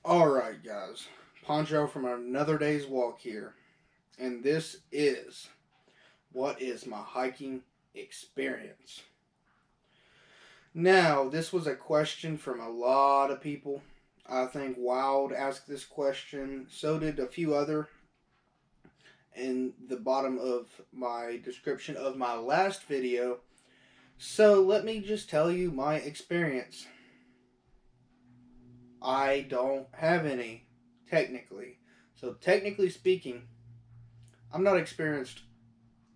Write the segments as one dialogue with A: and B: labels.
A: Alright, guys. Poncho from another day's walk here. And this is what is my hiking experience. Now, this was a question from a lot of people. I think Wild asked this question. So did a few other in the bottom of my description of my last video. So let me just tell you my experience. I don't have any, technically. So, technically speaking, I'm not experienced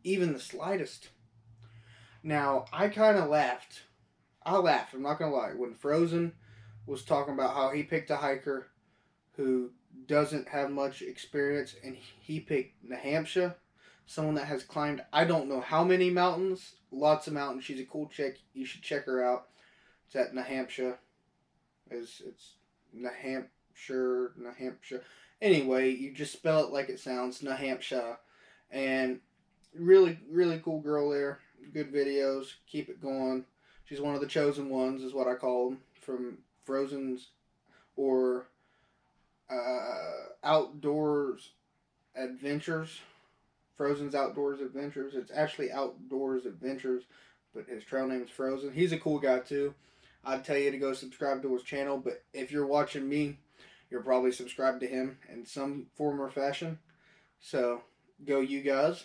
A: even the slightest. Now, I kind of laughed. I laughed, I'm not going to lie. When Frozen was talking about how he picked a hiker who doesn't have much experience and he picked New Hampshire, someone that has climbed I don't know how many mountains, lots of mountains. She's a cool chick. You should check her out. It's at New Hampshire. It's New Hampshire, New Hampshire. Anyway, you just spell it like it sounds, New Hampshire. And really, really cool girl there. Good videos. Keep it going. She's one of the chosen ones, is what I call them, from Frozen's or Outdoors Adventures. Frozen's Outdoors Adventures. It's actually Outdoors Adventures, but his trail name is Frozen. He's a cool guy too. I'd tell you to go subscribe to his channel, but if you're watching me, you're probably subscribed to him in some form or fashion. So, go you guys.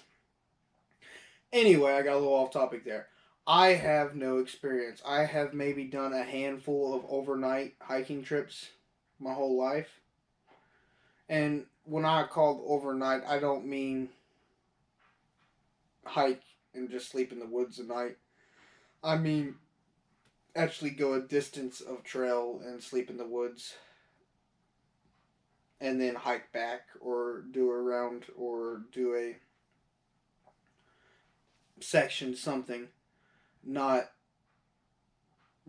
A: Anyway, I got a little off topic there. I have no experience. I have maybe done a handful of overnight hiking trips my whole life. And when I call overnight, I don't mean hike and just sleep in the woods at night. I mean actually go a distance of trail and sleep in the woods and then hike back or do a round or do a section something, not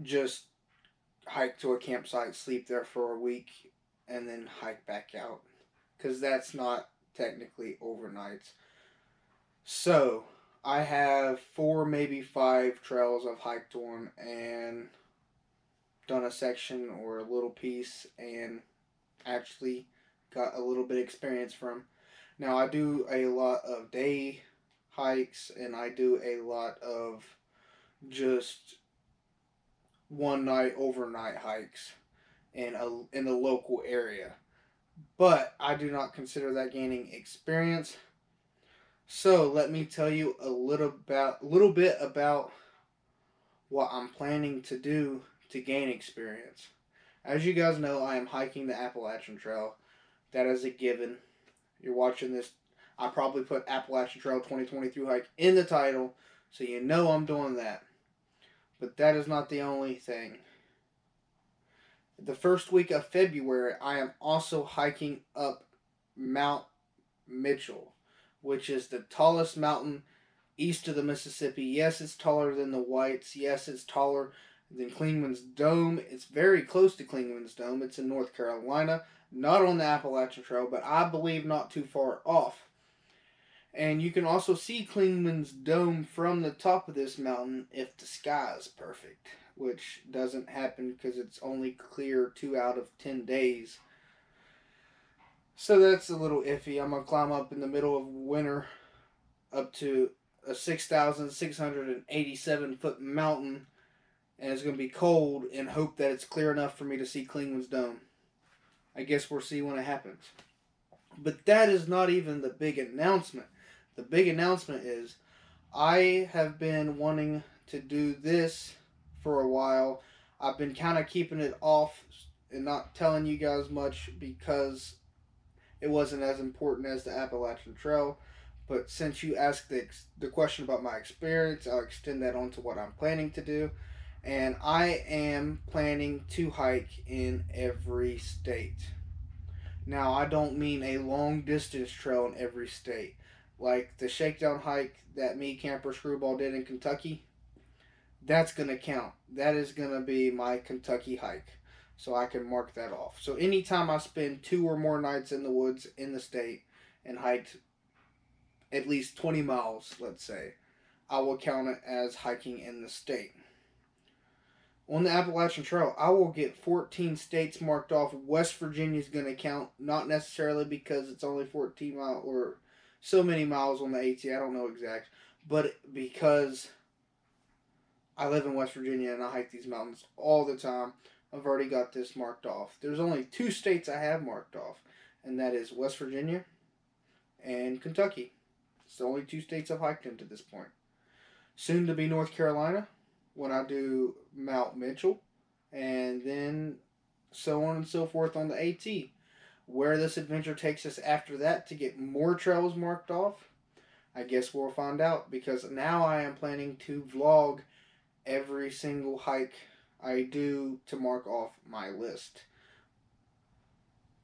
A: just hike to a campsite, sleep there for a week, and then hike back out, because that's not technically overnights. So I have 4, maybe 5 trails I've hiked on and done a section or a little piece and actually got a little bit of experience from. Now, I do a lot of day hikes and I do a lot of just one night overnight hikes in the local area. But I do not consider that gaining experience. So let me tell you a little bit about what I'm planning to do to gain experience. As you guys know, I am hiking the Appalachian Trail. That is a given. You're watching this. I probably put Appalachian Trail 2023 hike in the title, so you know I'm doing that. But that is not the only thing. The first week of February, I am also hiking up Mount Mitchell, which is the tallest mountain east of the Mississippi. Yes, it's taller than the Whites. Yes, it's taller than Clingman's Dome. It's very close to Clingman's Dome. It's in North Carolina, not on the Appalachian Trail, but I believe not too far off. And you can also see Clingman's Dome from the top of this mountain if the sky is perfect, which doesn't happen because it's only clear 2 out of 10 days. So that's a little iffy. I'm going to climb up in the middle of winter up to a 6,687 foot mountain, and it's going to be cold, and hope that it's clear enough for me to see Clingman's Dome. I guess we'll see when it happens. But that is not even the big announcement. The big announcement is I have been wanting to do this for a while. I've been kind of keeping it off and not telling you guys much because it wasn't as important as the Appalachian Trail. But since you asked the question about my experience, I'll extend that on to what I'm planning to do. And I am planning to hike in every state. Now, I don't mean a long distance trail in every state. Like the shakedown hike that me, Camper Screwball, did in Kentucky. That's going to count. That is going to be my Kentucky hike. So I can mark that off. So anytime I spend 2 or more nights in the woods in the state and hiked at least 20 miles, let's say, I will count it as hiking in the state. On the Appalachian Trail, I will get 14 states marked off. West Virginia is going to count, not necessarily because it's only 14 miles or so many miles on the AT. I don't know exact, but because I live in West Virginia and I hike these mountains all the time, I've already got this marked off. There's only two states I have marked off, and that is West Virginia and Kentucky. It's the only two states I've hiked into this point. Soon to be North Carolina when I do Mount Mitchell, and then so on and so forth on the AT. Where this adventure takes us after that to get more trails marked off, I guess we'll find out, because now I am planning to vlog every single hike I do to mark off my list.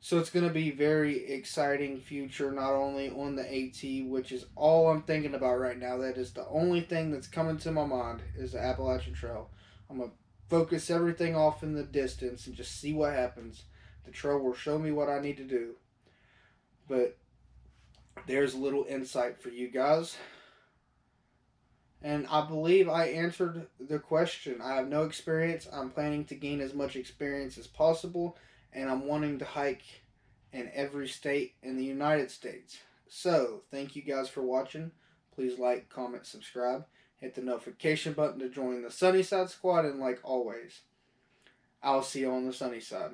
A: So it's going to be very exciting future, not only on the AT, which is all I'm thinking about right now. That is the only thing that's coming to my mind is the Appalachian Trail. I'm going to focus everything off in the distance and just see what happens. The trail will show me what I need to do. But there's a little insight for you guys. And I believe I answered the question. I have no experience. I'm planning to gain as much experience as possible. And I'm wanting to hike in every state in the United States. So, thank you guys for watching. Please like, comment, subscribe. Hit the notification button to join the Sunnyside Squad. And like always, I'll see you on the sunny side.